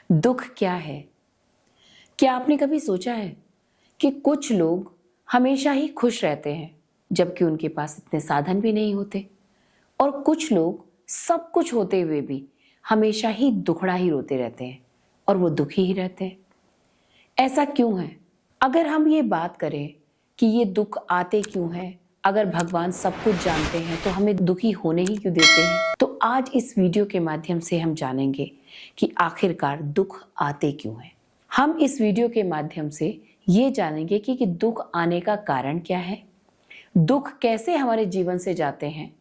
दुख क्या है? क्या आपने कभी सोचा है कि कुछ लोग हमेशा ही खुश रहते हैं जबकि उनके पास इतने साधन भी नहीं होते, और कुछ लोग सब कुछ होते हुए भी हमेशा ही दुखड़ा ही रोते रहते हैं और वो दुखी ही रहते हैं। ऐसा क्यों है? अगर हम ये बात करें कि ये दुख आते क्यों हैं, अगर भगवान सब कुछ जानते हैं तो हमें दुखी होने ही क्यों देते हैं, तो आज इस वीडियो के माध्यम से हम जानेंगे कि आखिरकार दुख आते क्यों हैं। हम इस वीडियो के माध्यम से ये जानेंगे कि दुख आने का कारण क्या है, दुख कैसे हमारे जीवन से जाते हैं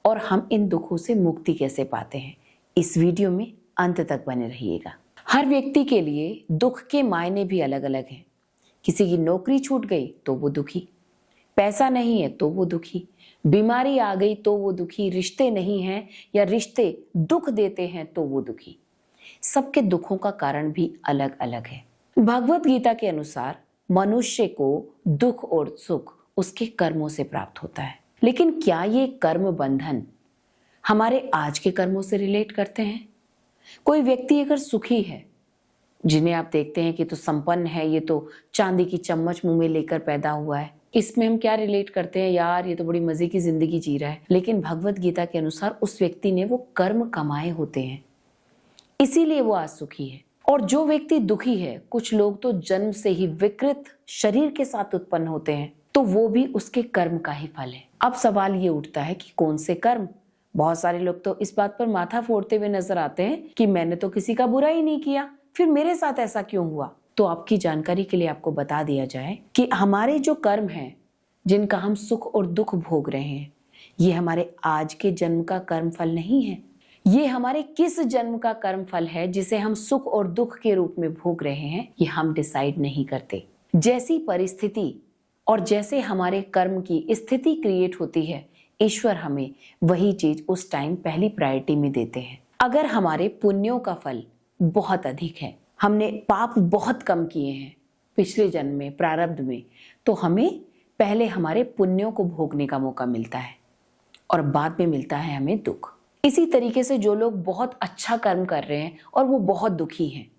और हम इन दुखों से मुक्ति कैसे पाते हैं। इस वीडियो में अंत तक बने रहिएगा। हर व्यक्ति के लिए दुख के मायने भी अलग अलग हैं। किसी की नौकरी छूट गई तो वो दुखी, पैसा नहीं है तो वो दुखी, बीमारी आ गई तो वो दुखी, रिश्ते नहीं हैं या रिश्ते दुख देते हैं तो वो दुखी। सबके दुखों का कारण भी अलग अलग है। भगवत गीता के अनुसार मनुष्य को दुख और सुख उसके कर्मों से प्राप्त होता है। लेकिन क्या ये कर्म बंधन हमारे आज के कर्मों से रिलेट करते हैं? कोई व्यक्ति अगर सुखी है, जिन्हें आप देखते हैं कि तो संपन्न है, ये तो चांदी की चम्मच मुंह में लेकर पैदा हुआ है, इसमें हम क्या रिलेट करते हैं, यार ये तो बड़ी मजे की जिंदगी जी रहा है। लेकिन भगवत गीता के अनुसार उस व्यक्ति ने वो कर्म कमाए होते हैं, इसीलिए वो आज सुखी है। और जो व्यक्ति दुखी है, कुछ लोग तो जन्म से ही विकृत शरीर के साथ उत्पन्न होते हैं, तो वो भी उसके कर्म का ही फल है। अब सवाल ये उठता है कि कौन से कर्म? बहुत सारे लोग तो इस बात पर माथा फोड़ते हुए नजर आते हैं कि मैंने तो किसी का बुरा ही नहीं किया, फिर मेरे साथ ऐसा क्यों हुआ। तो आपकी जानकारी के लिए आपको बता दिया जाए कि हमारे जो कर्म हैं, जिनका हम सुख और दुख भोग रहे हैं, ये हमारे आज के जन्म का कर्म फल नहीं है। ये हमारे किस जन्म का कर्म फल है जिसे हम सुख और दुख के रूप में भोग रहे हैं, ये हम डिसाइड नहीं करते। जैसी परिस्थिति और जैसे हमारे कर्म की स्थिति क्रिएट होती है, ईश्वर हमें वही चीज उस टाइम पहली प्रायोरिटी में देते हैं। अगर हमारे पुण्यों का फल बहुत अधिक है, हमने पाप बहुत कम किए हैं पिछले जन्म में, प्रारब्ध में, तो हमें पहले हमारे पुण्यों को भोगने का मौका मिलता है और बाद में मिलता है हमें दुख। इसी तरीके से जो लोग बहुत अच्छा कर्म कर रहे हैं और वो बहुत दुखी हैं,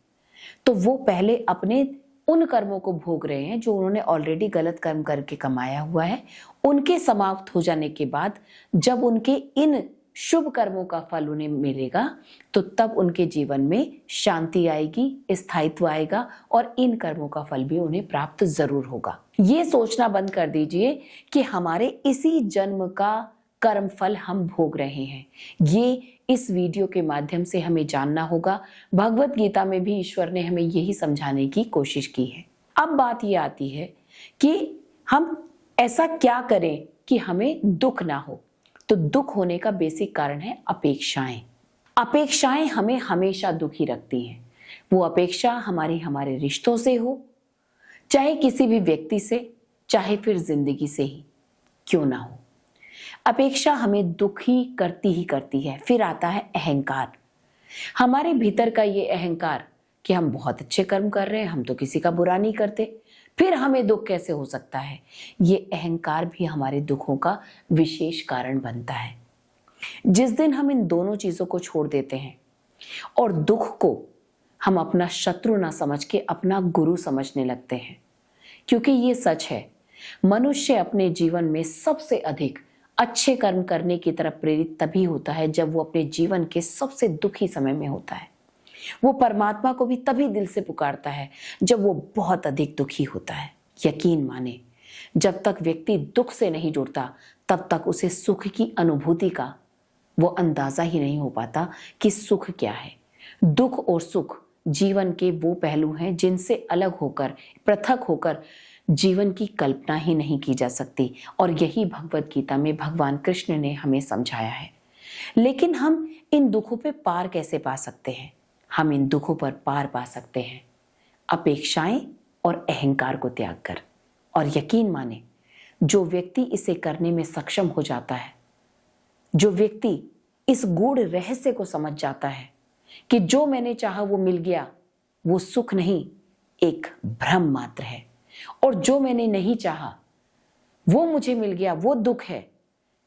तो वो पहले अपने उन कर्मों को भोग रहे हैं जो उन्होंने ऑलरेडी गलत कर्म करके कमाया हुआ है। उनके समाप्त हो जाने के बाद जब उनके इन शुभ कर्मों का फल उन्हें मिलेगा, तो तब उनके जीवन में शांति आएगी, स्थायित्व आएगा और इन कर्मों का फल भी उन्हें प्राप्त जरूर होगा। ये सोचना बंद कर दीजिए कि हमारे इसी जन्म का कर्म फल हम भोग रहे हैं। ये इस वीडियो के माध्यम से हमें जानना होगा। भगवत गीता में भी ईश्वर ने हमें यही समझाने की कोशिश की है। अब बात ये आती है कि हम ऐसा क्या करें कि हमें दुख ना हो। तो दुख होने का बेसिक कारण है अपेक्षाएं। अपेक्षाएं हमें हमेशा दुखी रखती हैं। वो अपेक्षा हमारे रिश्तों से हो, चाहे किसी भी व्यक्ति से, चाहे फिर जिंदगी से ही क्यों ना हो, अपेक्षा हमें दुखी करती है। फिर आता है अहंकार। हमारे भीतर का ये अहंकार कि हम बहुत अच्छे कर्म कर रहे हैं, हम तो किसी का बुरा नहीं करते, फिर हमें दुख कैसे हो सकता है। ये अहंकार भी हमारे दुखों का विशेष कारण बनता है। जिस दिन हम इन दोनों चीजों को छोड़ देते हैं और दुख को हम अपना शत्रु ना समझ के अपना गुरु समझने लगते हैं, क्योंकि ये सच है, मनुष्य अपने जीवन में सबसे अधिक अच्छे कर्म करने की तरफ प्रेरित तभी होता है जब वो अपने जीवन के सबसे दुखी समय में होता है। वो परमात्मा को भी तभी दिल से पुकारता है जब वो बहुत अधिक दुखी होता है। यकीन माने, जब तक व्यक्ति दुख से नहीं जुड़ता तब तक उसे सुख की अनुभूति का वो अंदाजा ही नहीं हो पाता कि सुख क्या है। दुख और सुख जीवन के वो पहलू हैं जिनसे अलग होकर, पृथक होकर जीवन की कल्पना ही नहीं की जा सकती। और यही भगवत गीता में भगवान कृष्ण ने हमें समझाया है। लेकिन हम इन दुखों पे पार कैसे पा सकते हैं? हम इन दुखों पर पार पा सकते हैं अपेक्षाएं और अहंकार को त्याग कर। और यकीन माने, जो व्यक्ति इसे करने में सक्षम हो जाता है, जो व्यक्ति इस गूढ़ रहस्य को समझ जाता है कि जो मैंने चाहा वो मिल गया, वो सुख नहीं, एक भ्रम मात्र है, और जो मैंने नहीं चाहा वो मुझे मिल गया, वो दुख है,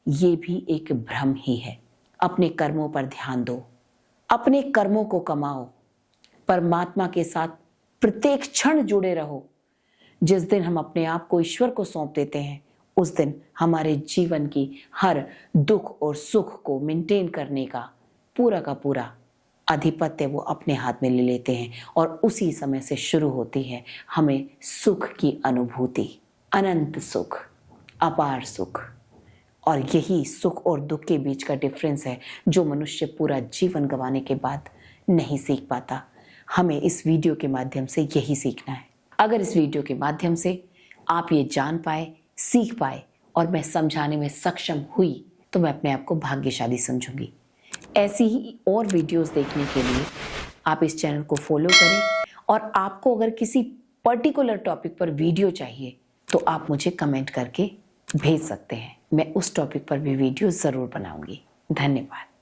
ये भी एक भ्रम ही है। अपने कर्मों पर ध्यान दो, अपने कर्मों को कमाओ, परमात्मा के साथ प्रत्येक क्षण जुड़े रहो। जिस दिन हम अपने आप को ईश्वर को सौंप देते हैं, उस दिन हमारे जीवन की हर दुख और सुख को मेंटेन करने का पूरा आधिपत्य वो अपने हाथ में ले लेते हैं और उसी समय से शुरू होती है हमें सुख की अनुभूति, अनंत सुख, अपार सुख। और यही सुख और दुख के बीच का डिफरेंस है जो मनुष्य पूरा जीवन गंवाने के बाद नहीं सीख पाता। हमें इस वीडियो के माध्यम से यही सीखना है। अगर इस वीडियो के माध्यम से आप ये जान पाए, सीख पाए और मैं समझाने में सक्षम हुई तो मैं अपने आप को भाग्यशाली समझूंगी। ऐसी ही और वीडियोस देखने के लिए आप इस चैनल को फॉलो करें और आपको अगर किसी पर्टिकुलर टॉपिक पर वीडियो चाहिए तो आप मुझे कमेंट करके भेज सकते हैं। मैं उस टॉपिक पर भी वीडियो ज़रूर बनाऊंगी। धन्यवाद।